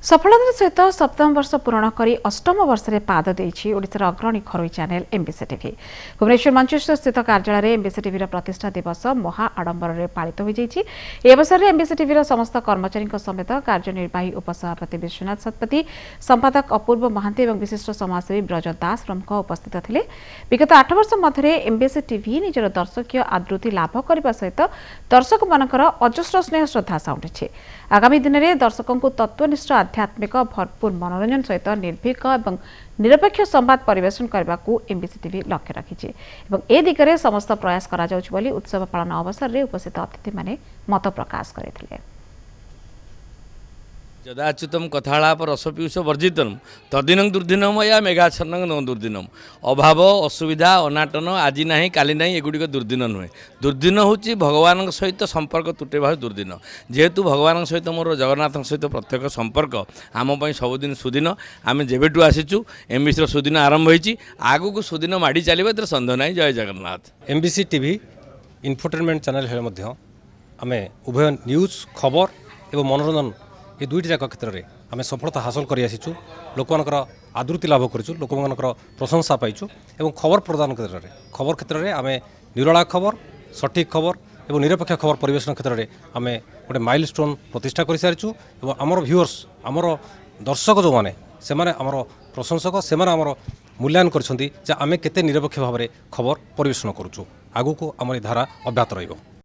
सफलतार सहित सप्तम वर्ष पूरण कर अष्टम वर्ष में पाद देछि ओडिशार अग्रणी घरोई channel MBC TV. Bhubaneswar Mancheswar स्थित कार्यालय एमबीसी टीवी प्रतिष्ठा दिवस महा आडंबर पालित हो जाइछि। ए अवसर में एमबीसी टीवी समस्त कर्मचारी समेत कार्यनिर्वाही उपसभापति विश्वनाथ सतपथी, संपादक अपूर्व महांती और विशिष्ट समाजसेवी ब्रज दास प्रमुख उपस्थित थिले। विगत 8 वर्ष मध्य एमबीसी टीवी निजर दर्शकीय आदृति लाभ करने सहित दर्शक मानकर अजस्र स्नेह श्रद्धा साउंटिछि। आगामी दिन में दर्शकों को तत्वनिष्ठ आध्यात्मिक भरपूर मनोरंजन सहित निर्भीक और निरपेक्ष संवाद परिवेशन करने को एमबीसी टीवी लक्ष्य रखिछि एवं ए दिगरे समस्त प्रयास करा जाउछि बोली उत्सव पालन अवसर में उपस्थित अतिथि माने मत प्रकाश करथिले। यदाच्युतम कथालाप रसपीयूष वर्जितम तदिनं दुर्दिनम या मेघाच्छन्न दुर्दिनम। अभाव असुविधा अनाटन आज ना काली ना एगुड़िक दुर्दिन नुहे। दुर्दिन हूँ भगवान सहित संपर्क तुटे भाव दुर्दिन। जेहेतु भगवान सहित मोर जगन्नाथ सहित प्रत्येक संपर्क आमपाई सबुदिन सुदिन। आम जेबेठू आसीचु एमबीसी सुदिन आरंभ होती आगु को सुदिन माड़ी चलो ए सन्देह ना। जय Jagannath. MBC TV infotainment channel हेले आम उभय न्यूज खबर एवं मनोरंजन ये दुईटी जाक क्षेत्र में आम सफलता हासिल कर आसीचु। लोक आदृति लाभ करूँ, लोक प्रशंसा पाइचु एवं खबर प्रदान क्षेत्र में आम निरला खबर, सठिक खबर एवं निरपेक्ष खबर परिवेशन क्षेत्र में आम गोटे माइलस्टोन प्रतिष्ठा कर सारी। आमर व्यूअर्स आमर दर्शक जो मैंने से आमर प्रशंसक से मूल्यांकन कर आम केते निरपेक्ष भाव में खबर परिवेशन करूँ। आगू को आम धारा अब्याहत रहिबो।